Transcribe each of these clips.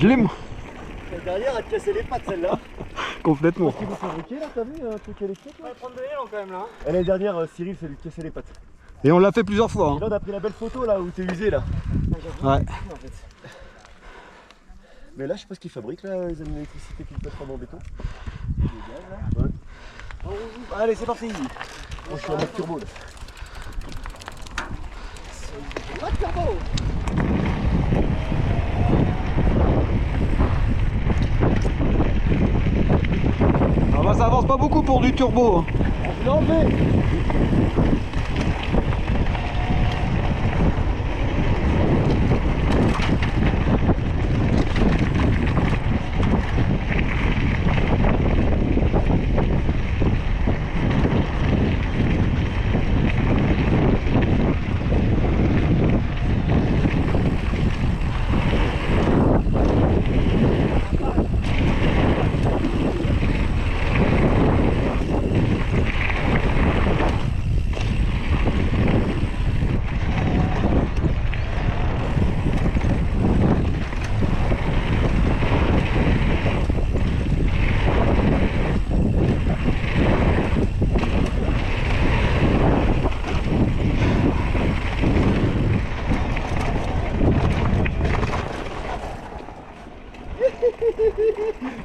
Je l'aime. La dernière, elle te cassait les pattes celle-là. Complètement. Qu'est-ce qu'ils vous fabriquez là, t'as vu un truc électrique là? On va prendre de l'élan quand même là. Et l'année dernière, Cyril, ça lui cassait les pattes. Et on l'a fait plusieurs fois. Et Hein. là, on a pris la belle photo là où t'es usé là. Ouais. En fait. Mais là, je sais pas ce qu'ils fabriquent là, les électricités qui peuvent en béton. Des gaz là. Ouais. Oh, allez, c'est parti. Moi, je suis en mode turbo là. Mode turbo. Ah bah ça avance pas beaucoup pour du turbo. Hein. Je l'ai enlevé.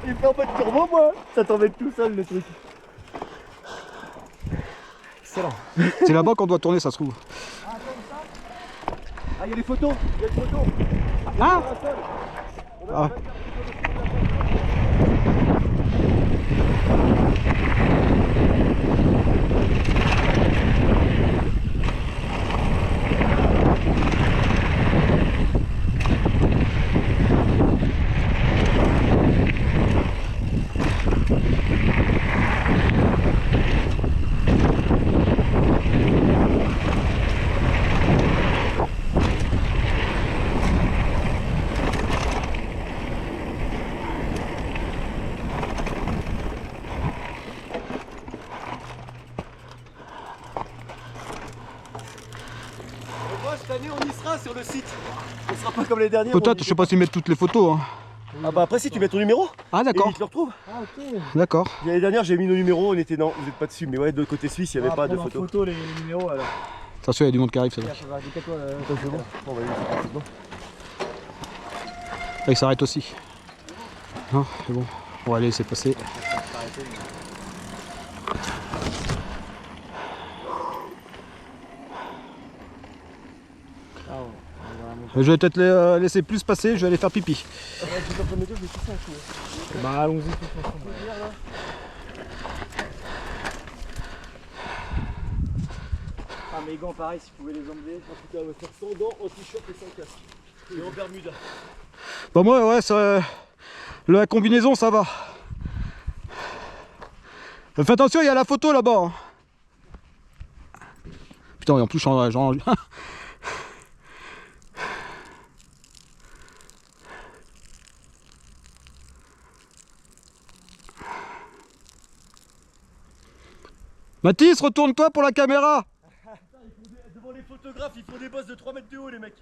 Il fait en mode turbo moi. Ça t'embête tout seul le truc. Excellent. C'est là-bas qu'on doit tourner, ça se trouve. Ah, il y a les photos. Il y a les photos. Ah, ah. Moi, cette année, on y sera sur le site. On sera pas comme les derniers. Peut-être, je sais pas s'ils mettent toutes les photos. Hein. Ah bah après si tu mets ton numéro. Ah d'accord. Et ils te le retrouvent. Ah ok. D'accord. L'année dernière j'ai mis nos numéros, on était non, vous êtes pas dessus, mais ouais de côté suisse il n'y avait pas de photos. photos. Photo les numéros alors. Attention, il y a du monde qui arrive, ça va. Dis-toi. C'est bon. Bon, bah, c'est bon. Ah, il s'arrête aussi. Non, c'est bon. On va laisser passer. Je vais peut-être les laisser plus passer, je vais aller faire pipi. Bah allons-y tous ensemble. Ah mes gants pareil si vous pouvez les enlever. En tout cas, on va faire sans dents, en t-shirt et sans casque. Et en Bermuda. Bah moi ouais, ça, la combinaison ça va. Fais attention, il y a la photo là-bas. Hein. Putain, et en plus j'en... Mathis, retourne-toi pour la caméra. Devant les photographes, ils font des bosses de 3 mètres de haut les mecs.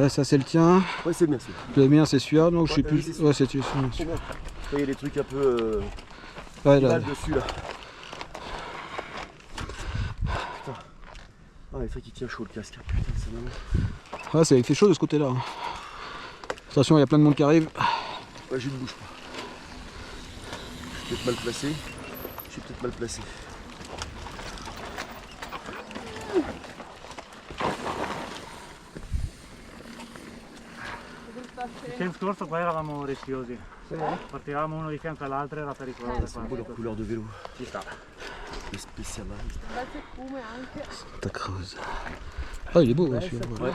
Ça c'est le tien. Ouais c'est bien ça. Le mien c'est celui-là, donc je sais Ouais, plus. c'est celui-là. Ouais, c'est celui-là. C'est bien. Il y a des trucs un peu Ouais, là. mal dessus là. Putain. Ah les trucs qui tient chaud le casque. Putain c'est marrant. Ouais, il fait chaud de ce côté-là. Attention, il y a plein de monde qui arrive. Ouais je ne bouge pas. Je suis peut-être mal placé. Je suis peut-être mal placé. L'anno scorso qua eravamo rischiosi. Sì. Partivamo uno di fianco all'altro, era pericoloso. C'est beau leur couleur de vélo. Ci sta. Le spécialiste. Bel perfume anche. Santa Cruz. Ah, il est beau aussi. Ouais.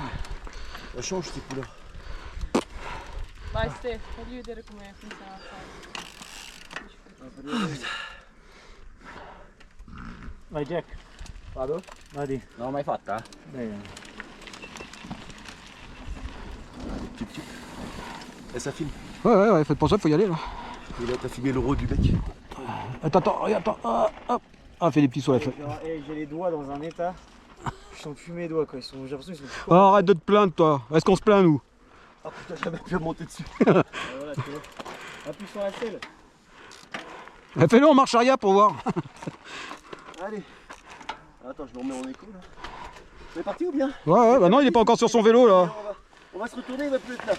Ça change ces couleurs. Vai Ste, fagli vedere come funziona la cosa. Vai Jack, Vado? vadi. Non l'ho mai fatta? Dai. Et ça filme. Ouais, faites pour ça, faut y aller là. Et là, t'as filmé le rôle du bec. Attends, regarde, attends. Hop. Ah, fais des petits sauts là. J'ai les doigts dans un état. Je sens plus mes doigts quoi. J'ai l'impression qu'ils sont plus Oh, arrête de te plaindre, toi. Est-ce qu'on se plaint, nous? Ah putain, j'avais pu monter dessus. Voilà, tu vois. Appuie sur la selle. Fais-le en marche arrière pour voir. Allez. Attends, je me remets en écho là. On est parti ou bien? Ouais, bah non, il est pas encore sur son vélo là. On va se retourner, il va plus être là.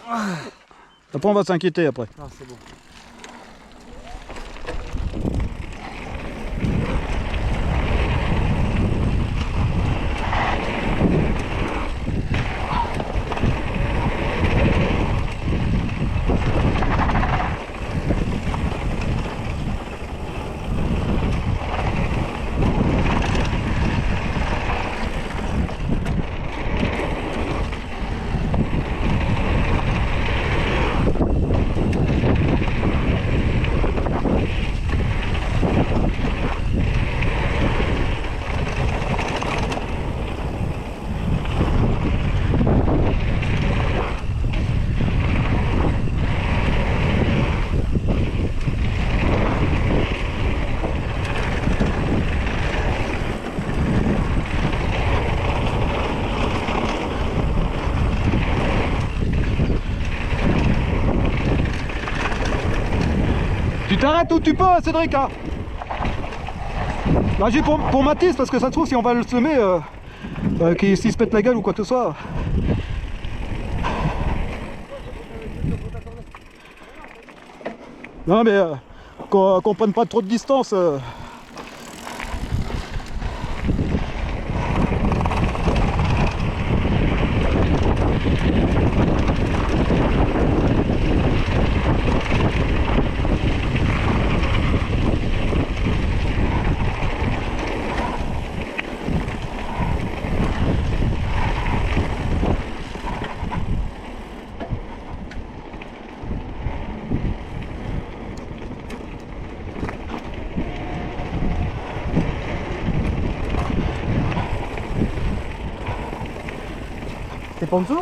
Après, on va s'inquiéter après. Ah, c'est bon. Tu t'arrêtes où tu peux, Cédric, hein. Bah, j'ai pour Mathis, parce que ça se trouve, si on va le semer, s'il se pète la gueule ou quoi que ce soit. Non, mais qu'on prenne pas trop de distance. T'es pas en dessous?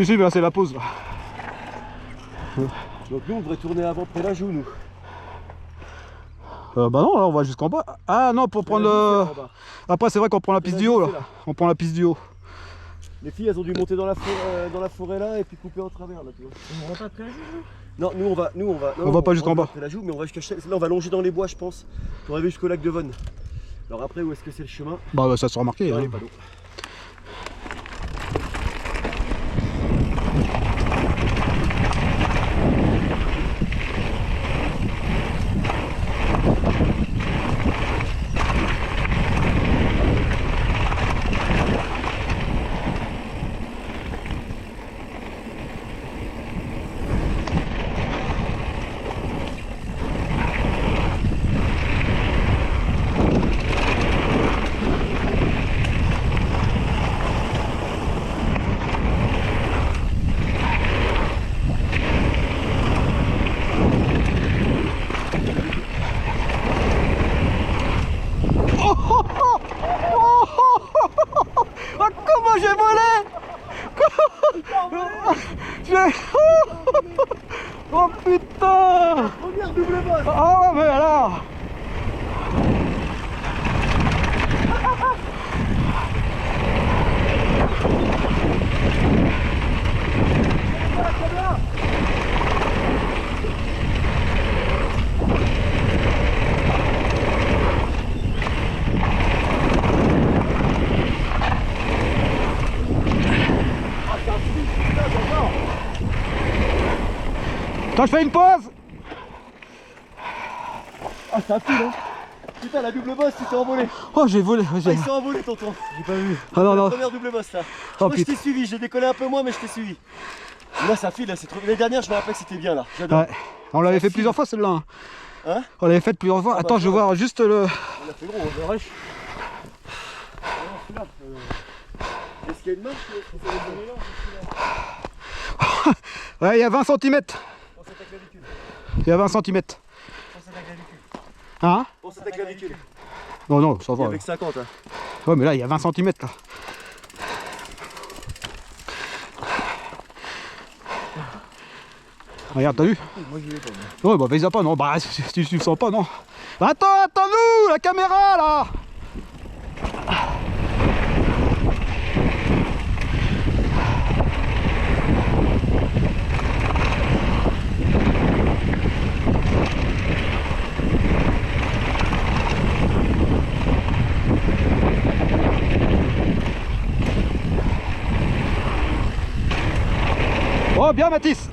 Si, ben, c'est la pause là. Donc nous, on devrait tourner avant près la joue, nous. Bah non, là on va jusqu'en bas. Ah non, pour prendre le... Après c'est vrai qu'on prend la piste du haut là. On prend la piste du haut. Les filles, elles ont dû monter dans la forêt là et puis couper en travers là, tu vois. On va pas près la joue? Non, nous on va. On va pas jusqu'en bas. Après la joue, mais on va jusqu'à. Là, on va longer dans les bois, je pense. Pour arriver jusqu'au lac de Vonne. Alors après, où est-ce que c'est le chemin? Bah ça sera marqué. Non, Hein. il y a pas d'eau. Comment j'ai volé? Oh putain! Regarde, double boss! Ah ouais, mais alors! Attends, je fais une pause! Ah, ça file, hein! Putain, la double boss, tu t'es envolé! Oh, j'ai volé. Ah, il s'est envolé, tonton! J'ai pas vu! Ah non, La non. première double boss là! Oh, Moi, je putain. t'ai suivi, j'ai décollé un peu moins, mais je t'ai suivi! Là, ça file, là, c'est trop. L'année dernière, je me rappelle que c'était bien là. J'adore. Ouais. On l'avait fait plusieurs fois celle-là. Hein. Hein? On l'avait fait plusieurs fois. Ah, Attends, bah, je vais voir juste le. On a fait gros, on rush. Est-ce qu'il y a une marche Ouais, il y a 20 cm. Pense à ta clavicule. Il y a 20 cm. Pense à ta clavicule. Hein? Pense à ta clavicule. Non, non, ça Et va. avec 50 hein. Ouais, mais là, il y a 20 cm là. Regarde, t'as vu? Moi j'y vais pas. Ouais, bah vas-y pas, non. Bah, si tu le sens pas, non. Attends, attends-nous, la caméra là! Oh, bien, Mathis!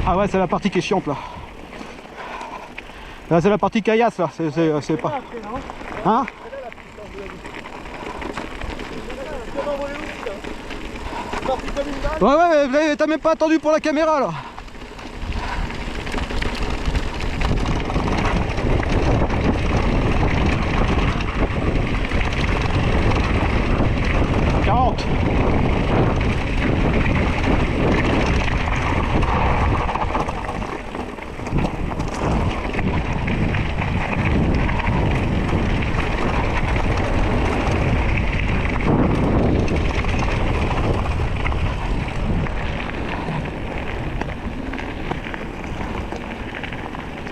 Ah ouais, c'est la partie qui est chiante là. Là c'est la partie caillasse là, c'est pas... Hein? Ouais ouais, mais t'as même pas attendu pour la caméra là.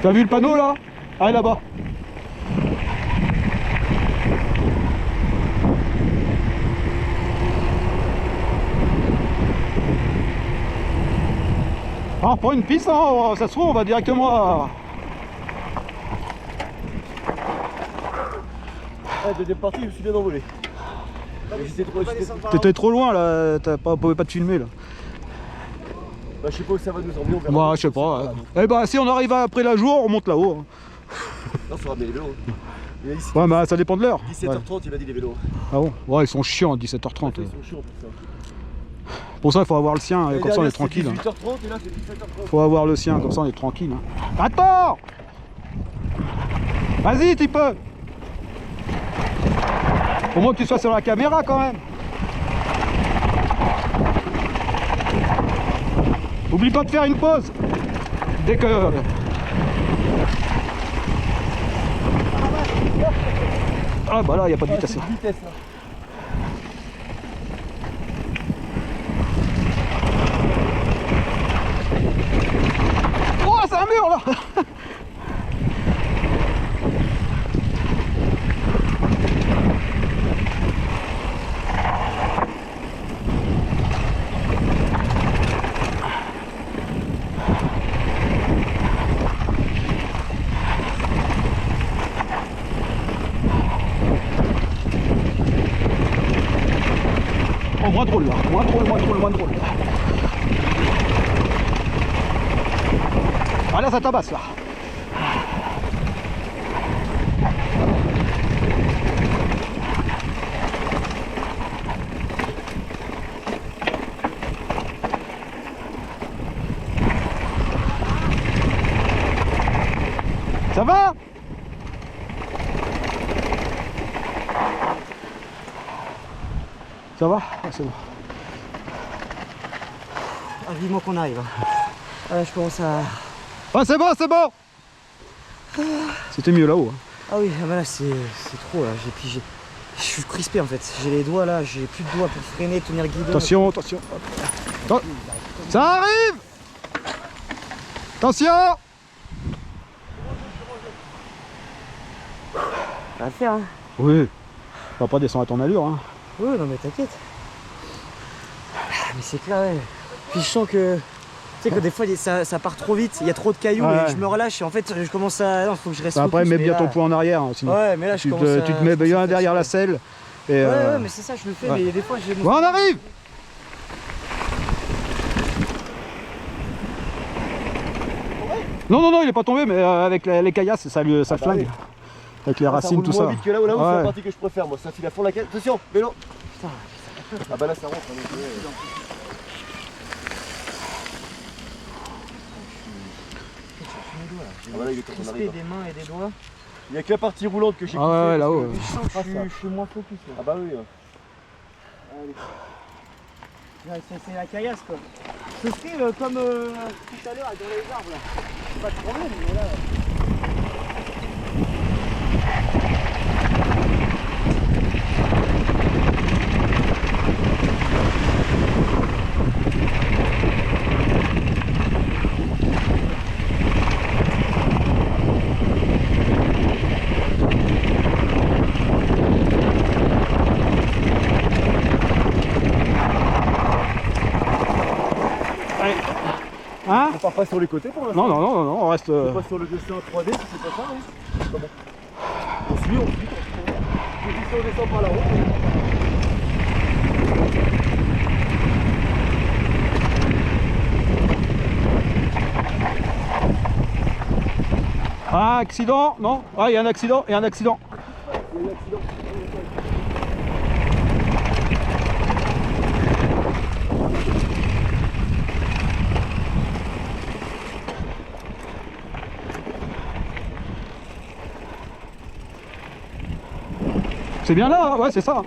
T'as vu le panneau là? Ah, là-bas. Alors pour une piste, hein, ça se trouve on va directement à... Ah, deuxième partie, je me suis bien envolé. T'étais trop loin là, pouvais pas te filmer là. Bah, je sais pas où ça va nous emmener, on verra. Bah je sais pas. Eh bah si on arrive après la jour, on monte là-haut. Non, faut ramener les vélos. Il a dit Ouais mais ça dépend de l'heure. 17h30, Ouais. il a dit les vélos. Ah bon? Ouais ils sont chiants à 17h30. Ils sont chiants pour ça. Pour ça il faut avoir le sien, Et comme ça on est derrière, c'est tranquille. 18h30 et là c'est 17h30. Faut avoir le sien, comme ça on est tranquille. Attends! Vas-y tu peux! Au moins que tu sois sur la caméra quand même. Oublie pas de faire une pause. Dès que... Ah bah là il n'y a pas de vitesse là. Vitesse là. Oh c'est un mur là. Oh, moins drôle là, moins drôle. Ah là ça tabasse là. Ça va? Ça va? Ah, c'est bon. Ah, vivement qu'on arrive. Ah, je commence à... Ah c'est bon, c'est bon. C'était mieux là-haut. Hein. Ah oui, ah bah là c'est trop là. Je suis crispé en fait. J'ai les doigts là, j'ai plus de doigts pour freiner, tenir le guidon. Attention, attention. Attends. Ça arrive. Attention. Ça va le faire hein. Oui. On va pas descendre à ton allure. Hein. Oui, non mais t'inquiète. mais c'est clair, ouais. Puis je sens que, tu sais que des fois ça part trop vite, il y a trop de cailloux Ouais. et je me relâche et en fait je commence à... Non, faut que je reste Après, focus, mets mais bien là- ton poids en arrière. Hein, sinon Ouais, mais là je tu commence te, à... tu te mets je commence bien à derrière la fatiguer. selle. Et, Ouais, ouais, mais c'est ça, je le fais, ouais. mais des fois j'ai... Ouais, on arrive. Non, non, non, il est pas tombé, mais avec les caillasses, ça le bah flingue. oui. Avec les Ça racines, roule tout moins ça. vite que là où c'est la Ouais. partie que je préfère moi. Ça file à fond la caisse. Attention, vélo. Ah bah là ça rentre. Hein, donc, Ah bah là il est quand on Crispé arrive. des mains et des doigts. Il n'y a que la partie roulante que j'ai Ah ouais, kiffé, là-haut. parce que Je sens que Ah, je suis moins focus là. Ah bah oui. Ouais, c'est la caillasse quoi. Ce serait comme tout à l'heure dans les arbres là. C'est pas de problème, mais là... Allez. Hein? On part pas sur les côtés pour l'instant. Non, non, non, non, non, on reste. On passe sur le dessin 3D si c'est pas ça, oui. C'est pas bon. On suit, on suit. On descend par la route. Ah, accident? Non? Ah, il y a un accident, il y a un accident. Il y a eu un accident. C'est bien là, hein, ouais, c'est ça.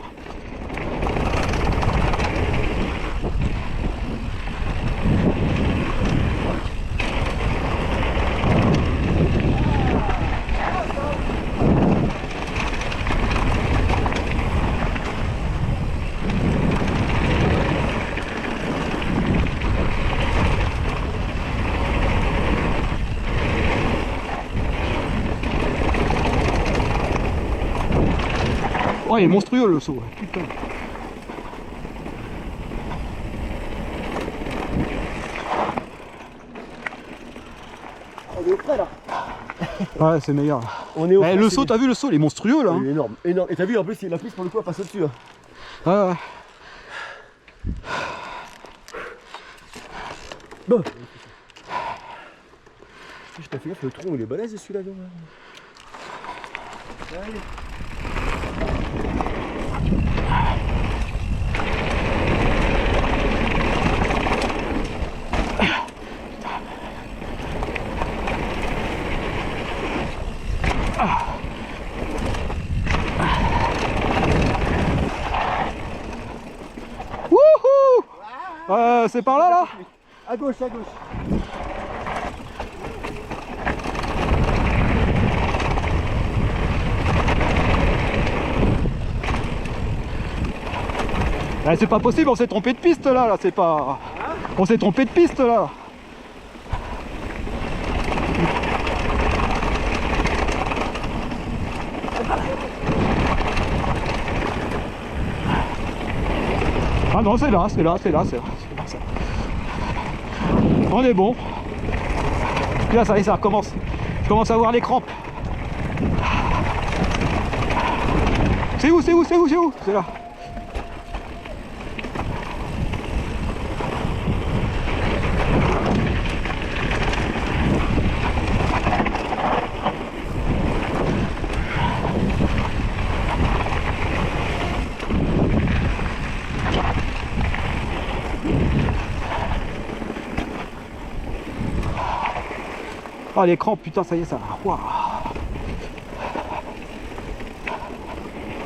Oh, il est monstrueux le saut. Putain. On est au frais là. Ouais, c'est meilleur. On est au Eh, frais, le c'est saut, bien. t'as vu le saut, il est monstrueux là. Il Hein. est énorme, énorme. Et t'as vu en plus, la piste pour le coup elle passe au-dessus. Hein. Ouais, ouais. Bon. Je t'ai fait gaffe, le tronc il est balèze celui-là. Non Wouhou! C'est par là, là? À gauche, à gauche. Eh, c'est pas possible, on s'est trompé de piste là, c'est pas... On s'est trompé de piste là. Ah non, c'est là, c'est là, c'est là, c'est là, c'est là, c'est là. On est bon. Puis là, ça y est, ça recommence. Je commence à avoir les crampes. C'est où, c'est où, c'est où, c'est où? C'est là. Ah, les crampes, putain, ça y est, ça. Waouh.